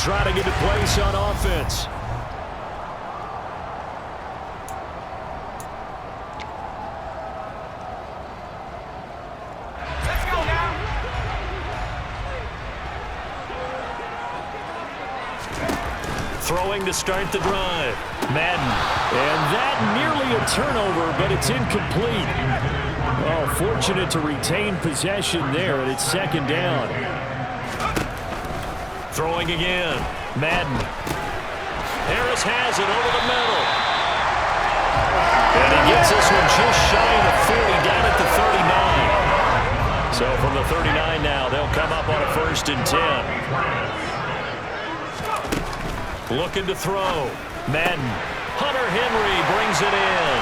trotting into place on offense. Let's go now. Throwing to start the drive. Madden. And that nearly a turnover, but it's incomplete. Oh, fortunate to retain possession there, and it's second down. Throwing again. Madden. Harris has it over the middle. And he gets this one just shy of the 40, down at the 39. So from the 39 now, they'll come up on a 1st and 10. Looking to throw. Madden. Hunter Henry brings it in.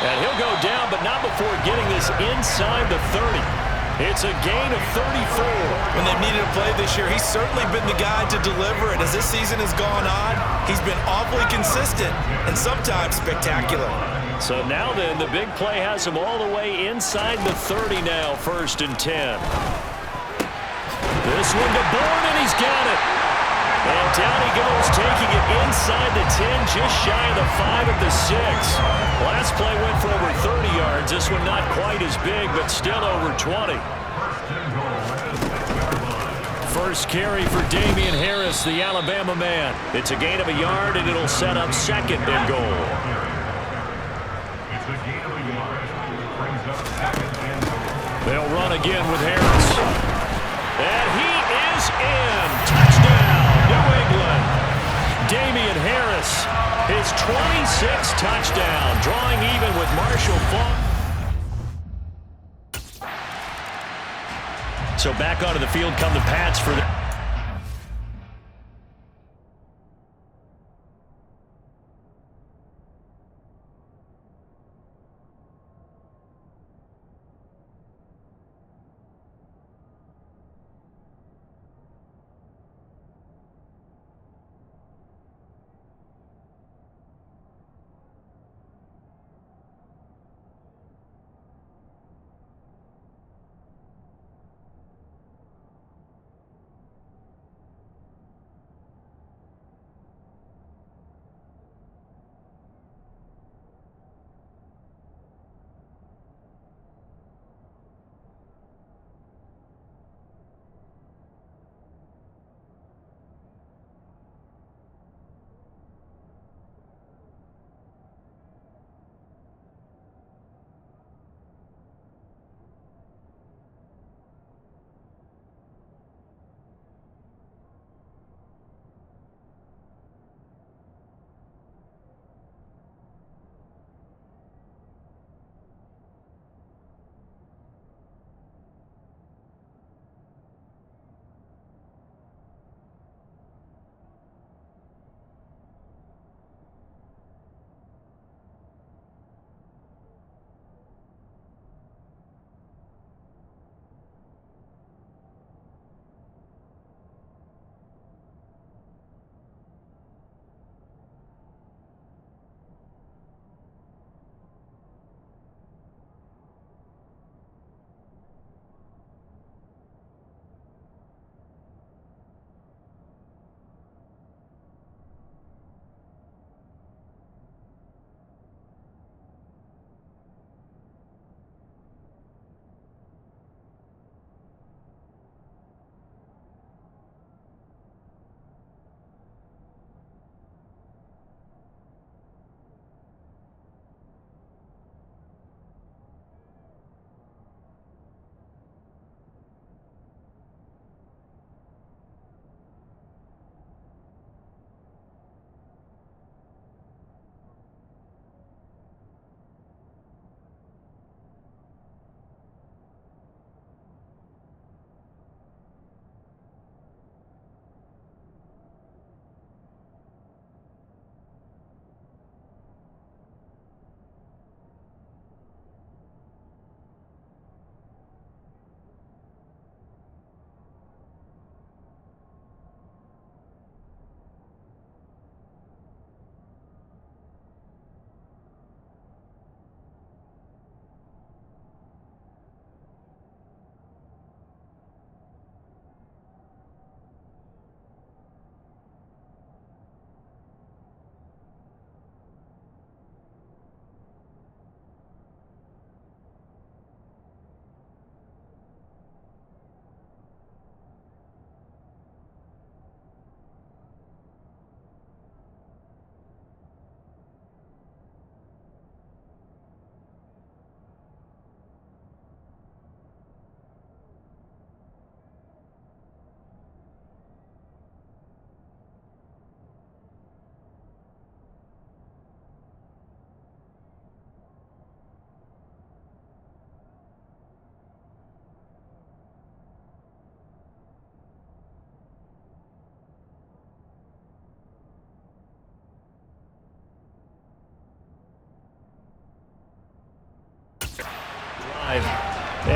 And he'll go down, but not before getting this inside the 30. It's a gain of 34. When they've needed a play this year, he's certainly been the guy to deliver it. As this season has gone on, he's been awfully consistent and sometimes spectacular. So now then, the big play has him all the way inside the 30 now, 1st and 10. This one to Bourne, and he's got it. And down he goes, taking it inside the 10, just shy of the 5 at the 6. Last play went for over 30 yards. This one not quite as big, but still over 20. First carry for Damian Harris, the Alabama man. It's a gain of a yard, and it'll set up 2nd and goal. They'll run again with Harris. And he is in. Touchdown, New England. Damian Harris, his 26th touchdown, drawing even with Marshall Faulk. So back onto the field come the Pats for the...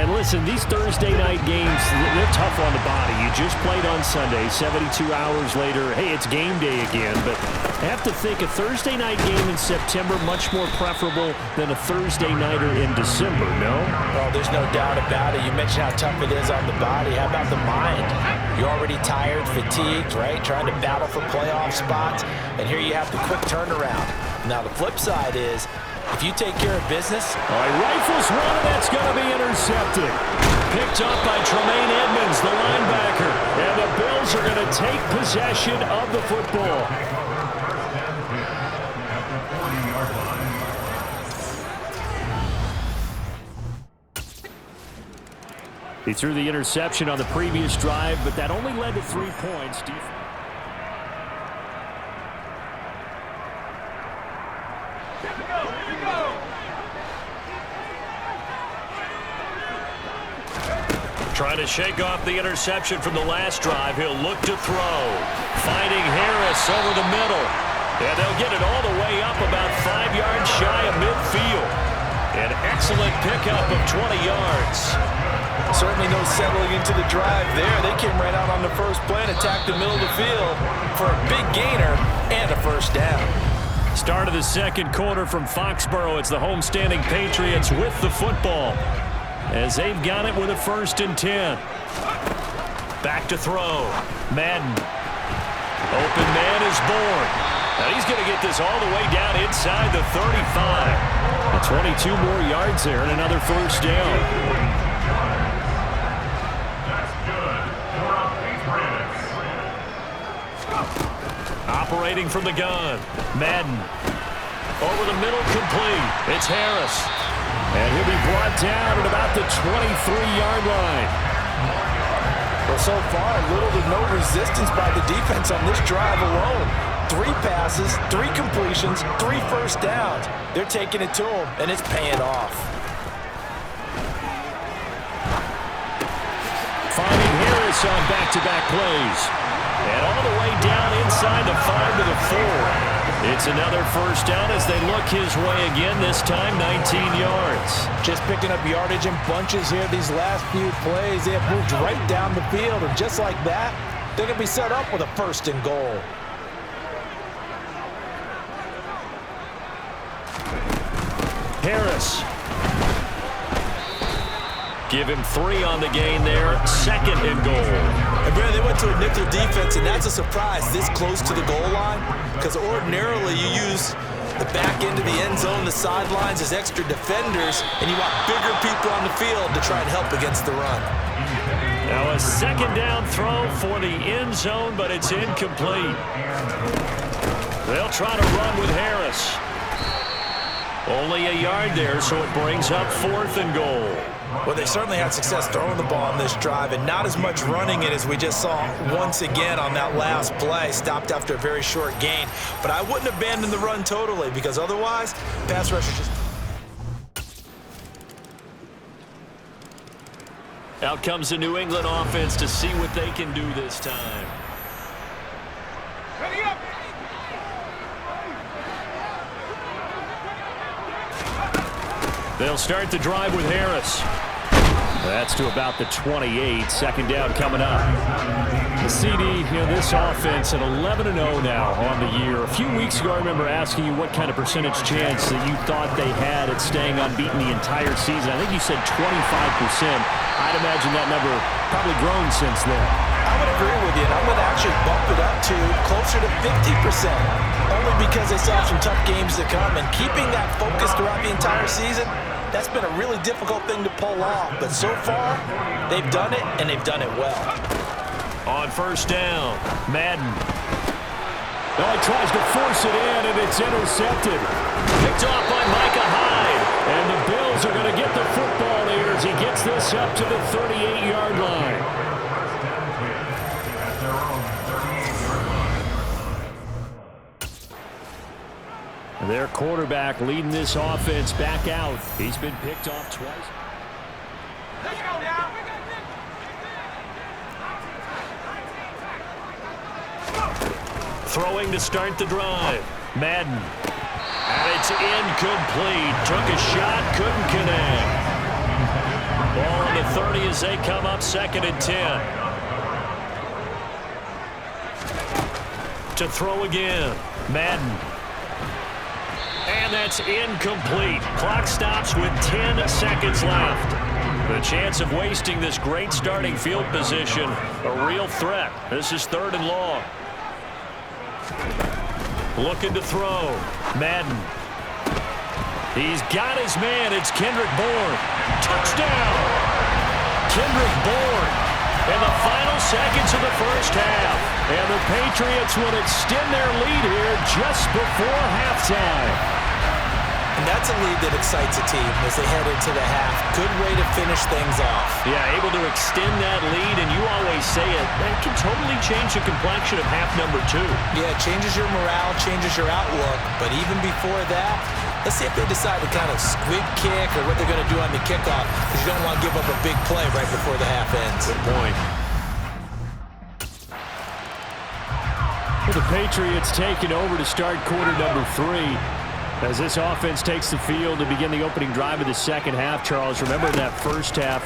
And listen, these Thursday night games, they're tough on the body. You just played on Sunday, 72 hours later, hey, it's game day again. But I have to think a Thursday night game in September much more preferable than a Thursday nighter in December, no? Well, there's no doubt about it. You mentioned how tough it is on the body. How about the mind? You're already tired, fatigued, right? Trying to battle for playoff spots. And here you have the quick turnaround. Now, the flip side is, if you take care of business. All right, rifles one, and that's going to be intercepted. Picked up by Tremaine Edmonds, the linebacker. And the Bills are going to take possession of the football. He threw the interception on the previous drive, but that only led to 3 points. Trying to shake off the interception from the last drive. He'll look to throw. Finding Harris over the middle. And they'll get it all the way up about 5 yards shy of midfield. An excellent pickup of 20 yards. Certainly no settling into the drive there. They came right out on the first play and attacked the middle of the field for a big gainer and a first down. Start of the second quarter from Foxborough. It's the homestanding Patriots with the football, as they've got it with a 1st and 10. Back to throw. Madden. Open man is born. Now he's going to get this all the way down inside the 35. 22 more yards there and another first down. Operating from the gun. Madden. Over the middle, complete. It's Harris. And he'll be brought down at about the 23-yard line. Well, so far, little to no resistance by the defense on this drive alone. 3 passes, 3 completions, 3 first downs. They're taking it to them, and it's paying off. Finding Harris on back-to-back plays. And all the way down inside the 5 to the 4. It's another first down as they look his way again, this time 19 yards. Just picking up yardage in bunches here these last few plays. They have moved right down the field, and just like that, they're going to be set up with a 1st and goal. Harris. Give him 3 on the gain there. 2nd and goal. And Brad, they went to a nickel defense, and that's a surprise this close to the goal line, because ordinarily you use the back end of the end zone, the sidelines as extra defenders, and you want bigger people on the field to try and help against the run. Now a 2nd down throw for the end zone, but it's incomplete. They'll try to run with Harris. Only a yard there, so it brings up 4th and goal. Well, they certainly had success throwing the ball on this drive, and not as much running it as we just saw once again on that last play. Stopped after a very short gain. But I wouldn't abandon the run totally, because otherwise, pass rushers just... Out comes the New England offense to see what they can do this time. Ready up! They'll start the drive with Harris. That's to about the 28. 2nd down coming up. The CD, this offense at 11-0 now on the year. A few weeks ago, I remember asking you what kind of percentage chance that you thought they had at staying unbeaten the entire season. I think you said 25%. I'd imagine that number probably grown since then. I would agree with you, and I'm going to actually bump it up to closer to 50%, only because they saw some tough games to come, and keeping that focus throughout the entire season, that's been a really difficult thing to pull off. But so far, they've done it, and they've done it well. On 1st down, Madden. Well, he tries to force it in, and it's intercepted. Picked off by Micah Hyde. And the Bills are going to get the football here as he gets this up to the 38-yard line. Their quarterback leading this offense back out. He's been picked off twice. Let's go now. Throwing to start the drive. Madden. And it's incomplete. Took a shot, couldn't connect. Ball on the 30 as they come up 2nd and 10. To throw again. Madden. And that's incomplete. Clock stops with 10 seconds left. The chance of wasting this great starting field position, a real threat. This is 3rd and long. Looking to throw. Madden. He's got his man. It's Kendrick Bourne. Touchdown! Kendrick Bourne in the final seconds of the first half. And the Patriots will extend their lead here just before halftime. And that's a lead that excites a team as they head into the half. Good way to finish things off. Yeah, able to extend that lead, and you always say it, that can totally change the complexion of half number 2. Yeah, it changes your morale, changes your outlook. But even before that, let's see if they decide to kind of squib kick or what they're going to do on the kickoff, because you don't want to give up a big play right before the half ends. Good point. Well, the Patriots taking over to start quarter number 3. As this offense takes the field to begin the opening drive of the second half, Charles, remember that first half,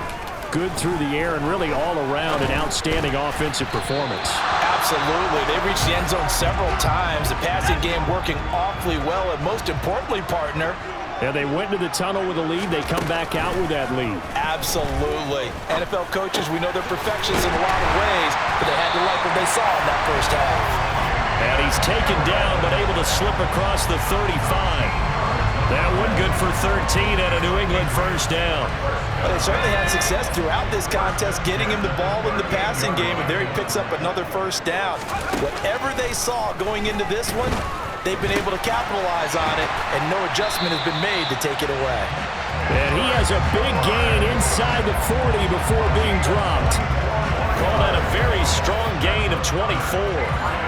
good through the air and really all around an outstanding offensive performance. Absolutely. They reached the end zone several times. The passing game working awfully well, and most importantly, partner, yeah, they went to the tunnel with a lead. They come back out with that lead. Absolutely. NFL coaches, we know they're perfectionists in a lot of ways, but they had to like what they saw in that first half. And he's taken down, but able to slip across the 35. That one good for 13 at a New England first down. Well, they certainly had success throughout this contest, getting him the ball in the passing game, and there he picks up another first down. Whatever they saw going into this one, they've been able to capitalize on it, and no adjustment has been made to take it away. And he has a big gain inside the 40 before being dropped. Call that a very strong gain of 24.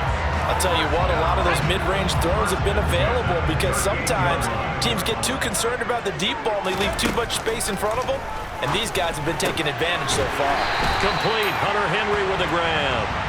I'll tell you what, a lot of those mid-range throws have been available because sometimes teams get too concerned about the deep ball and they leave too much space in front of them, and these guys have been taking advantage so far. Complete. Hunter Henry with a grab.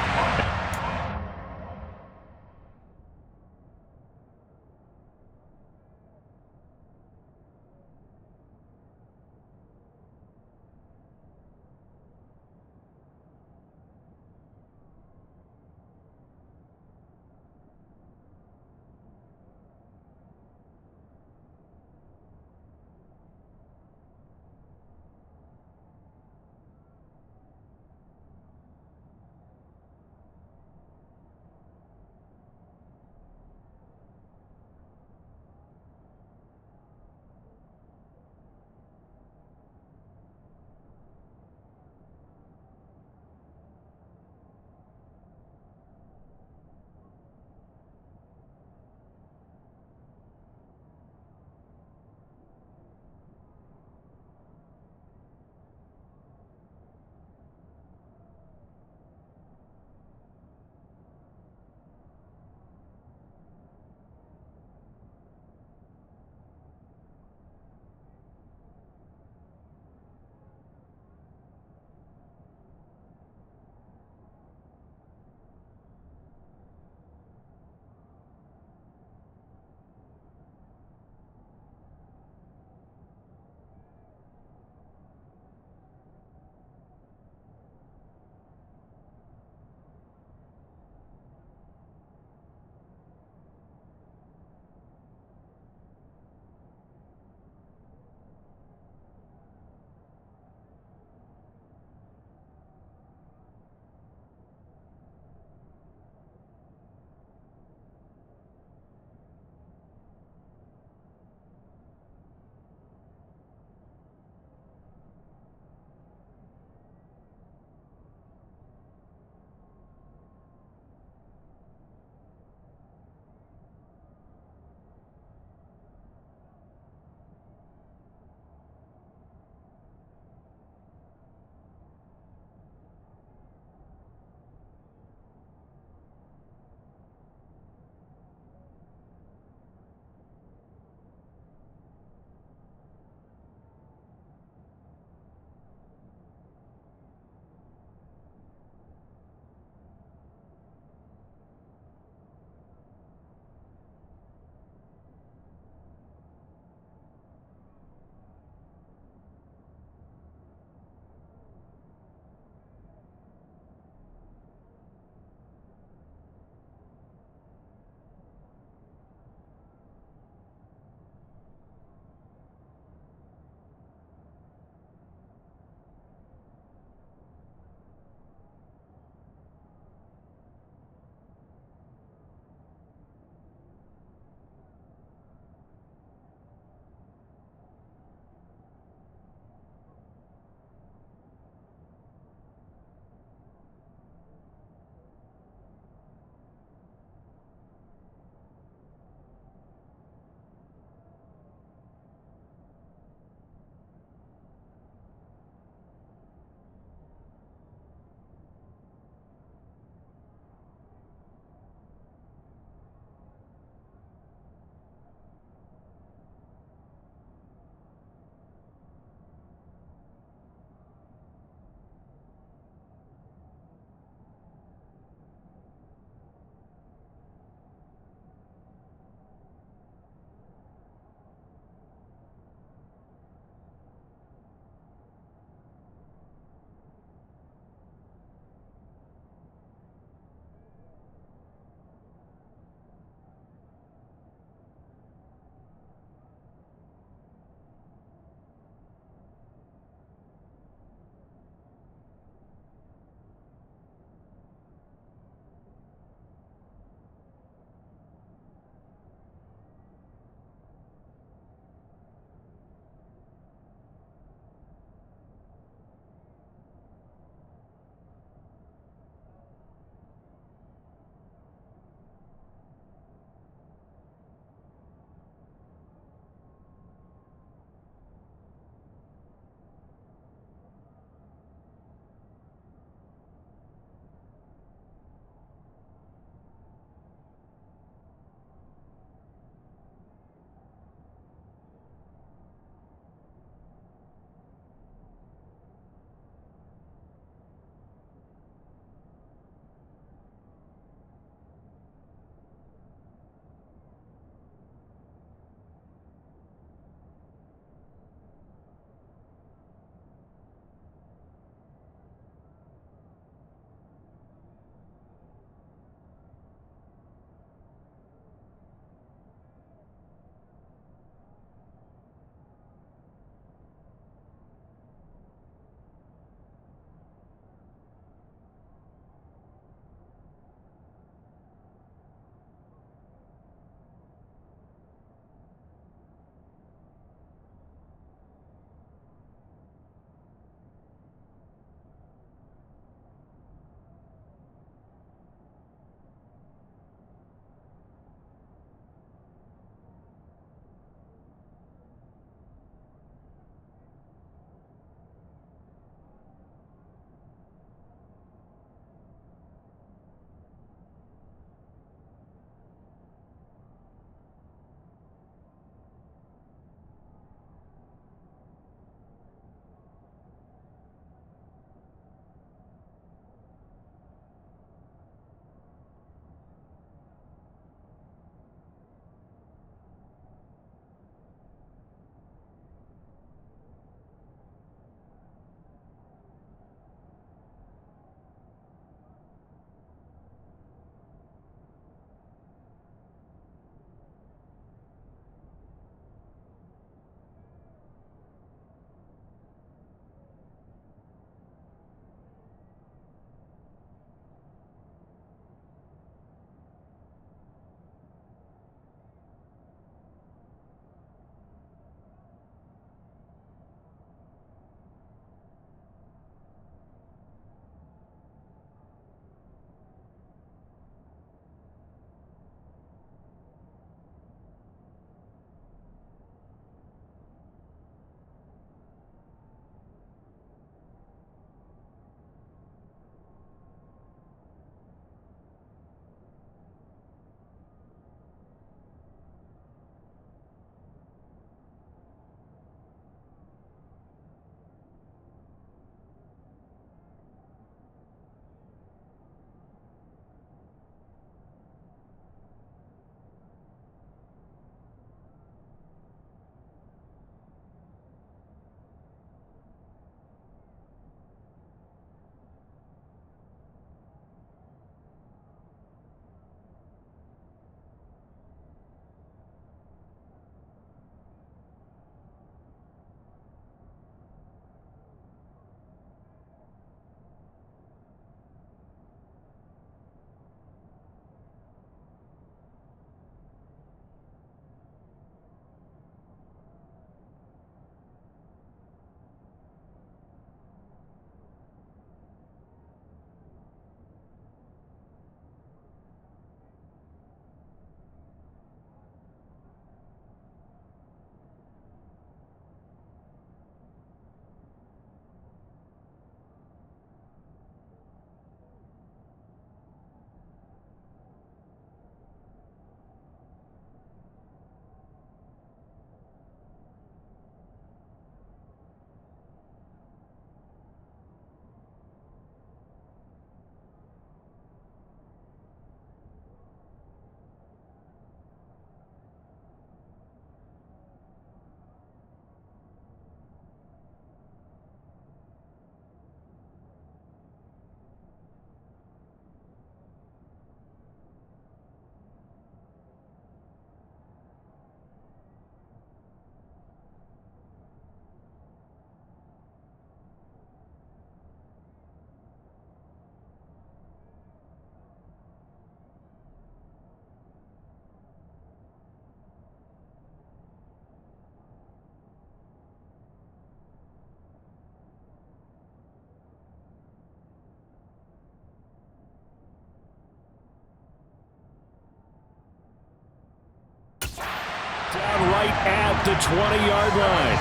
Down right at the 20-yard line.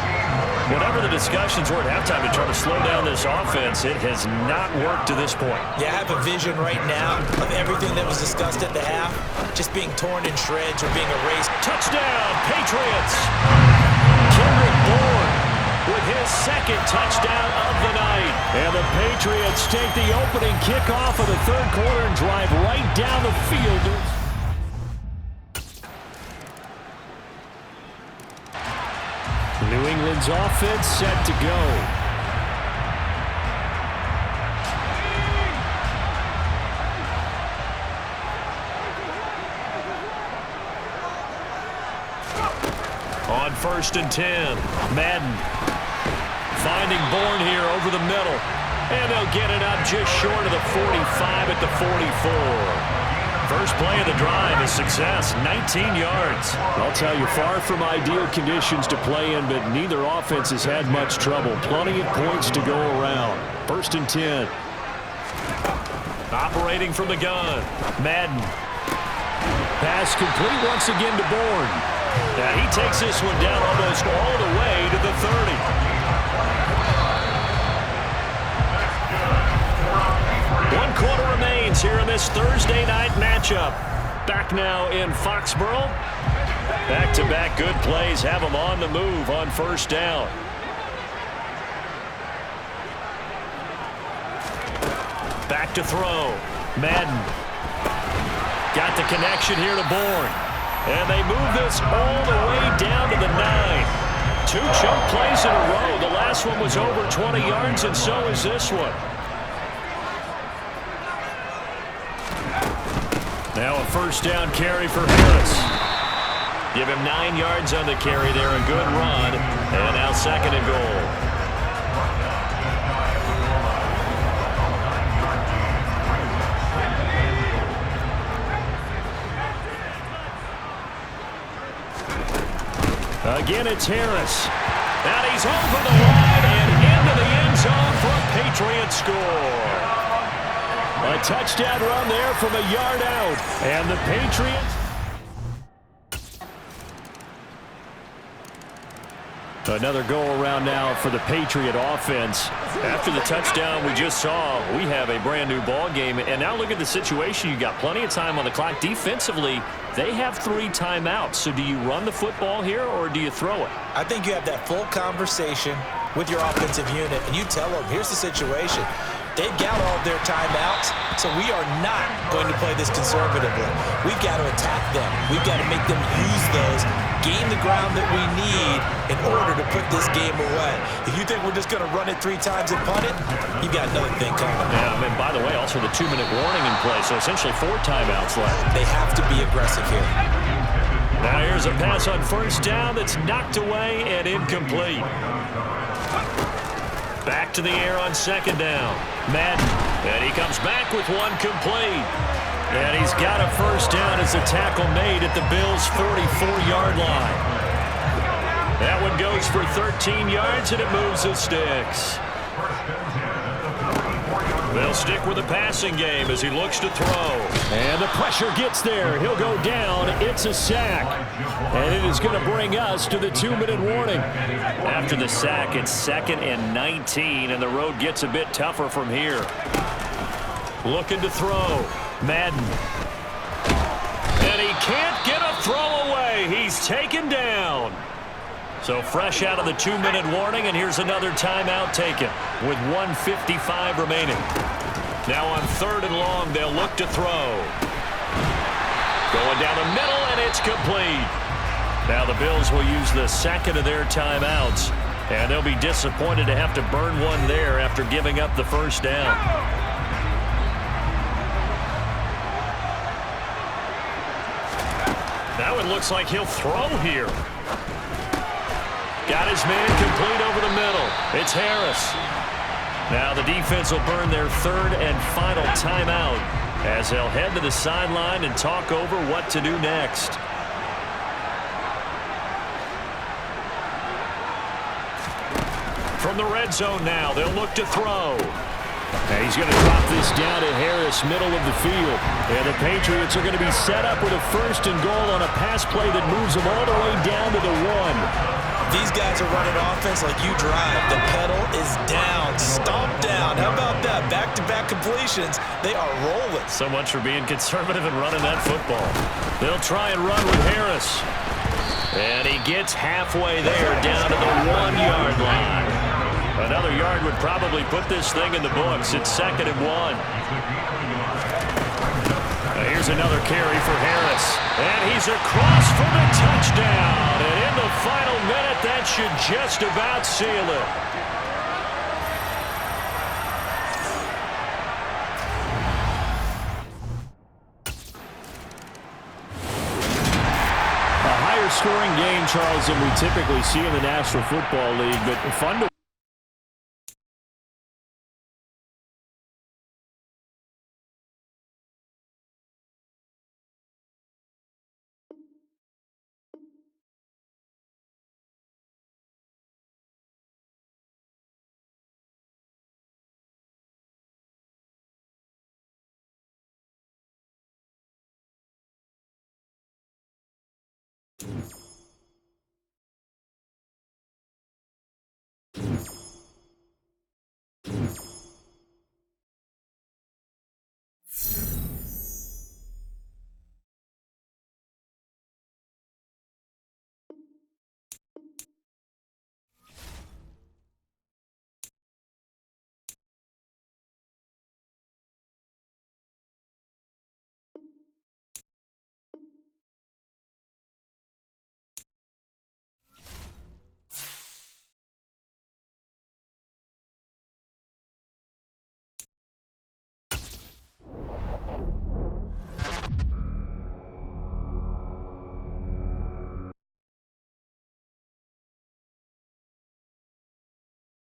Whatever the discussions were at halftime to try to slow down this offense, it has not worked to this point. Yeah, I have a vision right now of everything that was discussed at the half just being torn in shreds or being erased. Touchdown, Patriots! Kendrick Bourne with his second touchdown of the night. And the Patriots take the opening kickoff of the third quarter and drive right down the field. New England's offense set to go. On 1st and 10, Madden finding Bourne here over the middle. And they'll get it up just short of the 45 at the 44. First play of the drive, a success, 19 yards. I'll tell you, far from ideal conditions to play in, but neither offense has had much trouble. Plenty of points to go around. 1st and 10. Operating from the gun, Madden. Pass complete once again to Bourne. Now he takes this one down almost all the way to the 30. 1 quarter remains here in this Thursday night matchup. Back now in Foxborough. Back-to-back good plays have them on the move on 1st down. Back to throw. Madden. Got the connection here to Bourne. And they move this all the way down to the 9. 2 chunk plays in a row. The last one was over 20 yards, and so is this one. Now a 1st down carry for Harris. Give him 9 yards on the carry there. A good run. And now 2nd and goal. Again, it's Harris. And he's over the line and into the end zone for a Patriot score. A touchdown run there from a yard out. And the Patriots. Another go-around now for the Patriot offense. After the touchdown we just saw, we have a brand-new ball game. And now look at the situation. You got plenty of time on the clock. Defensively, they have 3 timeouts. So do you run the football here or do you throw it? I think you have that full conversation with your offensive unit, and you tell them, here's the situation. They've got all of their timeouts, so we are not going to play this conservatively. We've got to attack them. We've got to make them use those, gain the ground that we need in order to put this game away. If you think we're just going to run it 3 times and punt it, you've got another thing coming. Yeah, and by the way, also the 2-minute warning in play, so essentially 4 timeouts left. They have to be aggressive here. Now here's a pass on 1st down that's knocked away and incomplete. Back to the air on 2nd down. Madden. And he comes back with one complete. And he's got a 1st down as the tackle made at the Bills' 44-yard line. That one goes for 13 yards, and it moves the sticks. They'll stick with the passing game as he looks to throw. And the pressure gets there. He'll go down. It's a sack. And it is going to bring us to the 2-minute warning. After the sack, it's 2nd and 19, and the road gets a bit tougher from here. Looking to throw. Madden. And he can't get a throw away. He's taken down. So fresh out of the 2-minute warning, and here's another timeout taken with 1:55 remaining. Now on 3rd and long, they'll look to throw. Going down the middle, and it's complete. Now the Bills will use the 2nd of their timeouts, and they'll be disappointed to have to burn one there after giving up the 1st down. Now it looks like he'll throw here. Got his man complete over the middle. It's Harris. Now the defense will burn their 3rd and final timeout as they'll head to the sideline and talk over what to do next. From the red zone now, they'll look to throw. And he's going to drop this down to Harris, middle of the field. And the Patriots are going to be set up with a 1st and goal on a pass play that moves them all the way down to the 1. These guys are running offense like you drive. The pedal is down, stomp down. How about that? Back-to-back completions. They are rolling. So much for being conservative and running that football. They'll try and run with Harris. And he gets halfway there down to the 1-yard line. Another yard would probably put this thing in the books. It's 2nd and 1. Here's another carry for Harris. And he's across for the touchdown. And in the final minute, that should just about seal it. A higher scoring game, Charles, than we typically see in the National Football League, but fun to